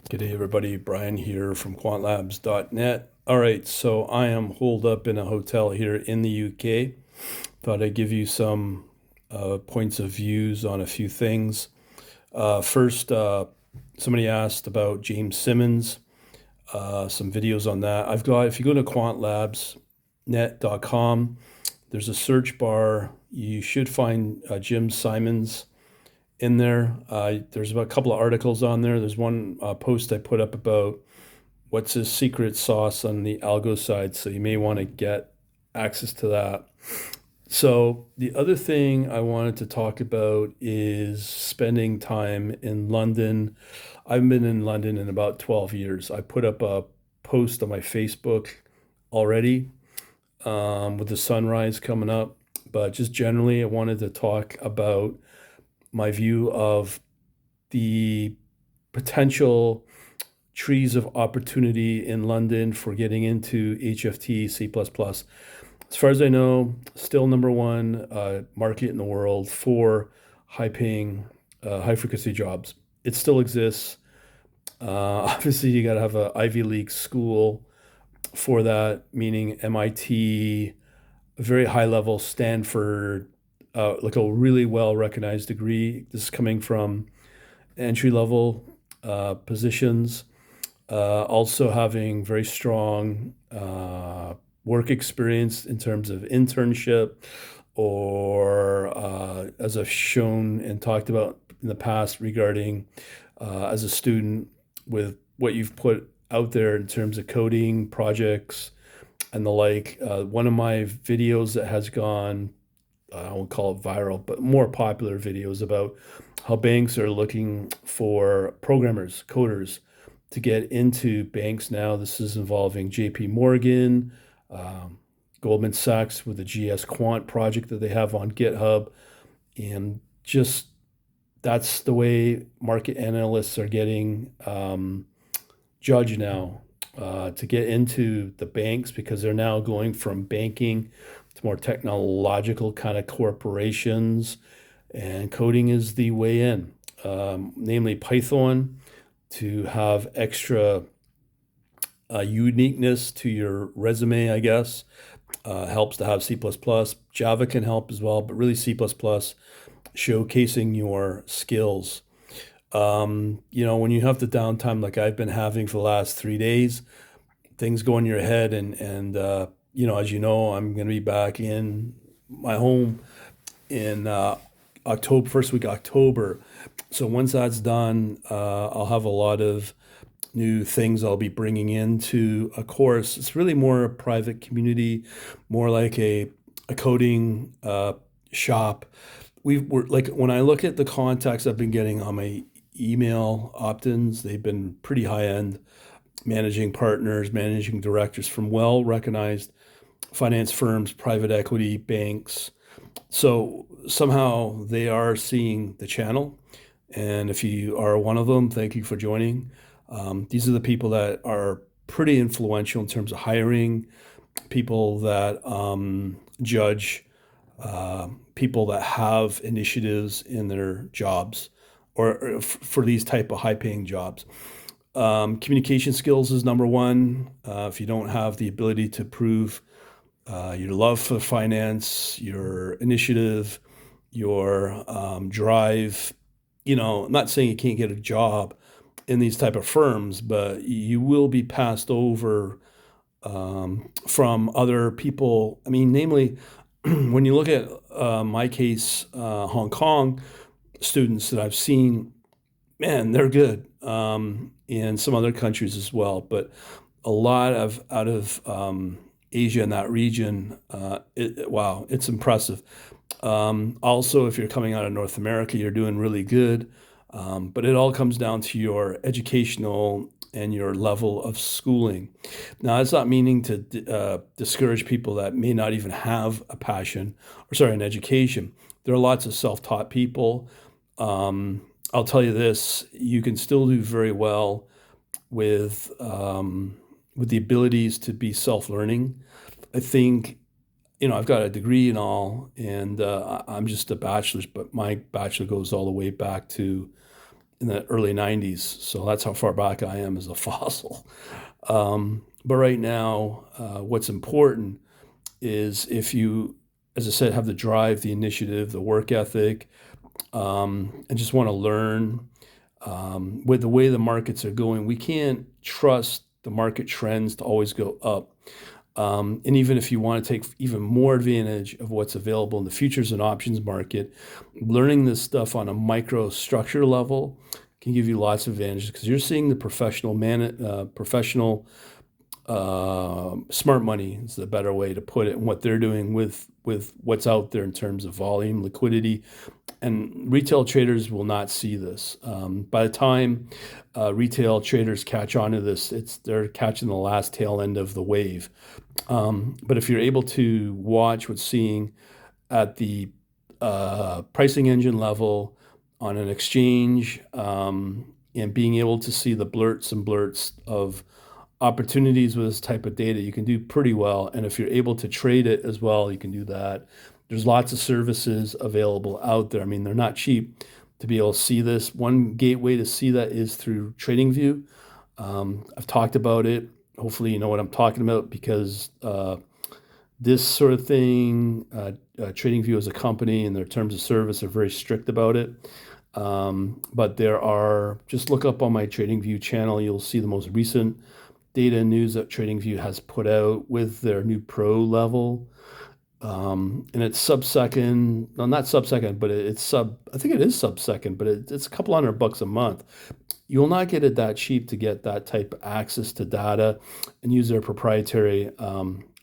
G'day everybody, Brian here from quantlabs.net. All right, so I am holed up in a hotel here in the UK. Thought I'd give you some points of views on a few things. First, somebody asked about James Simmons, some videos on that. If you go to quantlabsnet.com, there's a search bar. You should find Jim Simons in there. There's about a couple of articles on there. There's one post I put up about what's his secret sauce on the algo side, so you may want to get access to that. So the other thing I wanted to talk about is spending time in London. I've been in London in about 12 years. I put up a post on my Facebook already with the sunrise coming up, but just generally, I wanted to talk about my view of the potential trees of opportunity in London for getting into HFT, C++. As far as I know, still number one market in the world for high-paying, high-frequency jobs. It still exists. Obviously, you got to have an Ivy League school for that, meaning MIT, a very high-level Stanford, like a really well-recognized degree. This is coming from entry-level positions. Also having very strong work experience in terms of internship or as I've shown and talked about in the past regarding as a student with what you've put out there in terms of coding projects and the like. One of my videos that has gone, I won't call it viral, but more popular videos about how banks are looking for programmers, coders to get into banks now. This is involving JP Morgan, um, Goldman Sachs with the GS Quant project that they have on GitHub. And just that's the way market analysts are getting judged now to get into the banks because they're now going from banking to more technological kind of corporations. And coding is the way in, namely Python to have extra uniqueness to your resume, I guess. Helps to have C++. Java can help as well, but really C++, showcasing your skills. When you have the downtime like I've been having for the last 3 days, things go in your head, and as you know, I'm going to be back in my home in October, first week of October. So once that's done, I'll have a lot of new things I'll be bringing into a course. It's really more a private community, more like a coding shop. We're like when I look at the contacts I've been getting on my email opt-ins, they've been pretty high end managing partners, managing directors from well recognized finance firms, private equity, banks. So somehow they are seeing the channel. And if you are one of them, thank you for joining. These are the people that are pretty influential in terms of hiring, people that judge, people that have initiatives in their jobs or for these type of high paying jobs. Communication skills is number one. If you don't have the ability to prove your love for finance, your initiative, your drive, I'm not saying you can't get a job in these type of firms, but you will be passed over from other people. I mean, namely, when you look at my case, Hong Kong students that I've seen, man, they're good. In some other countries as well, but a lot of out of Asia and that region, wow, it's impressive. Also, if you're coming out of North America, you're doing really good. But it all comes down to your educational and your level of schooling. Now, that's not meaning to discourage people that may not even have a passion, or sorry, an education. There are lots of self-taught people. I'll tell you this: you can still do very well with the abilities to be self-learning. I think I've got a degree and all, and I'm just a bachelor's, but my bachelor goes all the way back to in the early 90s. So that's how far back I am as a fossil. But right now, what's important is if you, as I said, have the drive, the initiative, the work ethic, and just want to learn with the way the markets are going, we can't trust the market trends to always go up. And even if you want to take even more advantage of what's available in the futures and options market, learning this stuff on a micro structure level can give you lots of advantages because you're seeing the professional smart money is the better way to put it, and what they're doing with what's out there in terms of volume, liquidity, and retail traders will not see this. By the time retail traders catch on to this, they're catching the last tail end of the wave. But if you're able to watch what's seeing at the pricing engine level on an exchange, and being able to see the blurts of opportunities with this type of data, you can do pretty well. And if you're able to trade it as well, you can do that. There's lots of services available out there. I mean, they're not cheap to be able to see this. One gateway to see that is through TradingView. I've talked about it. Hopefully you know what I'm talking about because this sort of thing, TradingView as a company and their terms of service are very strict about it. But just look up on my TradingView channel, you'll see the most recent data and news that TradingView has put out with their new pro level. And it's sub-second, no, not sub-second, but I think it is sub-second, but it's a couple $100 a month. You will not get it that cheap to get that type of access to data and use their proprietary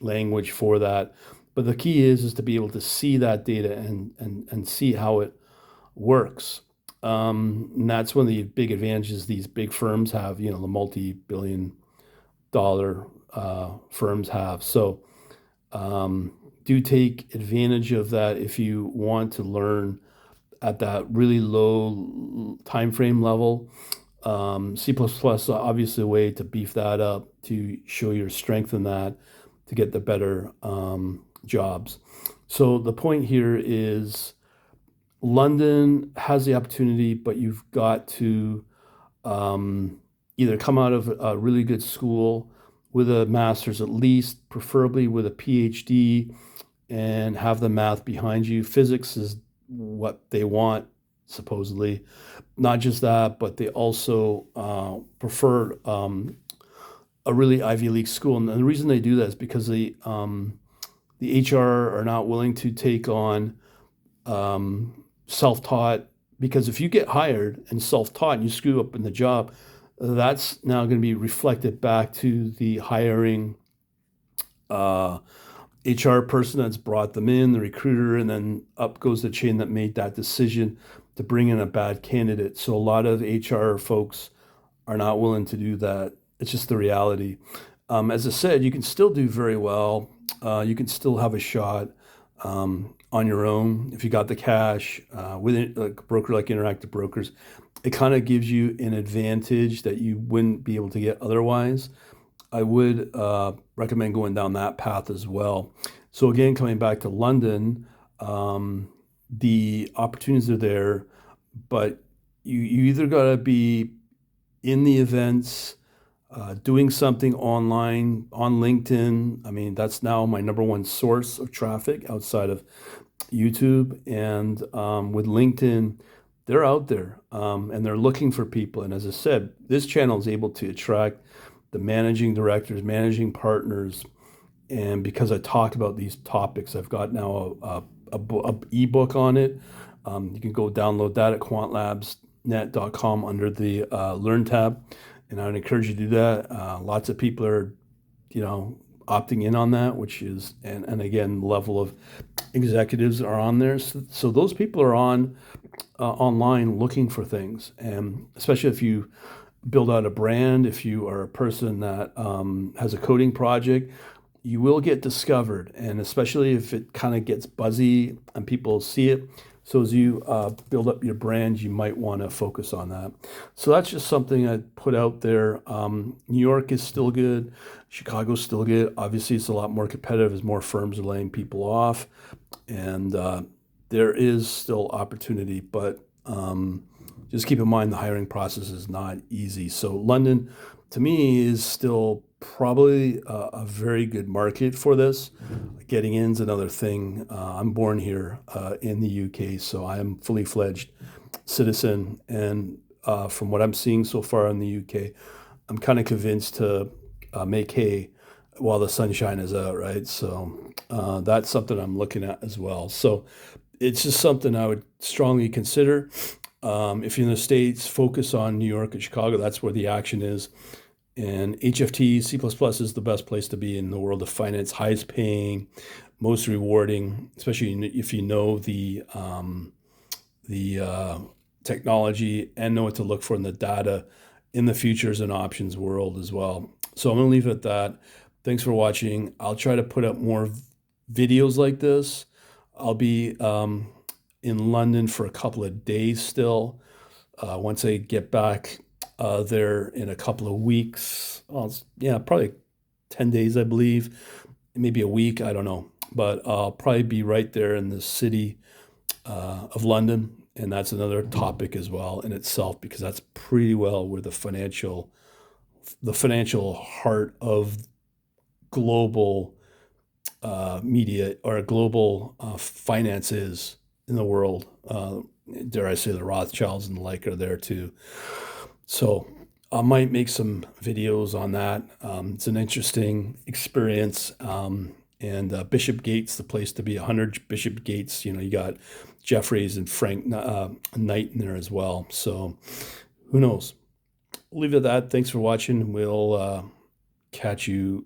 language for that. But the key is to be able to see that data and see how it works. And that's one of the big advantages these big firms have, the multi-billion dollar firms have. So do take advantage of that if you want to learn at that really low time frame level. C++ is obviously a way to beef that up, to show your strength in that, to get the better jobs. So the point here is London has the opportunity, but you've got to either come out of a really good school with a master's, at least preferably with a PhD, and have the math behind you. Physics is what they want, supposedly. Not just that, but they also prefer a really Ivy League school. And the reason they do that is because the HR are not willing to take on self-taught, because if you get hired and self-taught and you screw up in the job, that's now going to be reflected back to the hiring HR person that's brought them in, the recruiter, and then up goes the chain that made that decision to bring in a bad candidate. So a lot of HR folks are not willing to do that. It's just the reality. As I said, you can still do very well. You can still have a shot on your own if you got the cash with a broker like Interactive Brokers. It kind of gives you an advantage that you wouldn't be able to get otherwise. I would recommend going down that path as well. So again, coming back to London, the opportunities are there, but you either got to be in the events, doing something online on LinkedIn. I mean, that's now my number one source of traffic outside of YouTube. And with LinkedIn, they're out there and they're looking for people. And as I said, this channel is able to attract the managing directors, managing partners. And because I talk about these topics, I've got now a ebook on it. You can go download that at quantlabsnet.com under the Learn tab. And I would encourage you to do that. Lots of people are, opting in on that, which is, and again, the level of executives are on there. So those people are online looking for things. And especially if you build out a brand, if you are a person that has a coding project, you will get discovered. And especially if it kind of gets buzzy and people see it. So as you build up your brand, you might want to focus on that. So that's just something I put out there. New York is still good. Chicago's still good. Obviously, it's a lot more competitive as more firms are laying people off. And there is still opportunity. But just keep in mind the hiring process is not easy. So London, to me, is still probably a very good market for this. Getting in is another thing. I'm born here in the UK, so I am fully fledged citizen. And from what I'm seeing so far in the UK, I'm kind of convinced to make hay while the sunshine is out, right? So that's something I'm looking at as well. So it's just something I would strongly consider. If you're in the States, focus on New York and Chicago. That's where the action is. And HFT, C++ is the best place to be in the world of finance, highest paying, most rewarding, especially if you know the technology and know what to look for in the data in the futures and options world as well. So I'm going to leave it at that. Thanks for watching. I'll try to put up more videos like this. I'll be in London for a couple of days still. Once I get back there in a couple of weeks, well, yeah, probably 10 days, I believe, maybe a week, I don't know. But I'll probably be right there in the city of London. And that's another topic as well in itself, because that's pretty well where the financial heart of global media or global finance is in the world. Dare I say the Rothschilds and the like are there too. So I might make some videos on that. It's an interesting experience. And Bishopgate's the place to be. 100 Bishopgates. You got Jeffries and Frank Knight in there as well. So who knows? We'll leave it at that. Thanks for watching. We'll catch you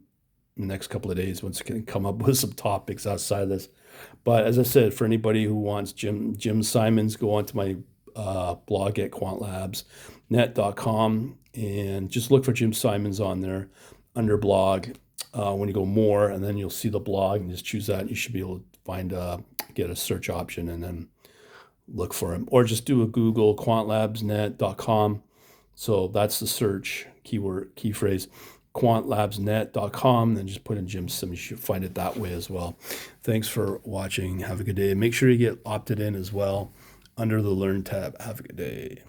in the next couple of days once I can come up with some topics outside of this. But as I said, for anybody who wants Jim Simons, go onto my blog at quantlabsnet.com and just look for Jim Simons on there under blog. When you go more, and then you'll see the blog, and just choose that. You should be able to find get a search option and then look for him, or just do a Google quantlabsnet.com. So that's the search key phrase, quantlabsnet.com. Then just put in Jim Simmons. You should find it that way as well. Thanks for watching. Have a good day. Make sure you get opted in as well under the Learn tab. Have a good day.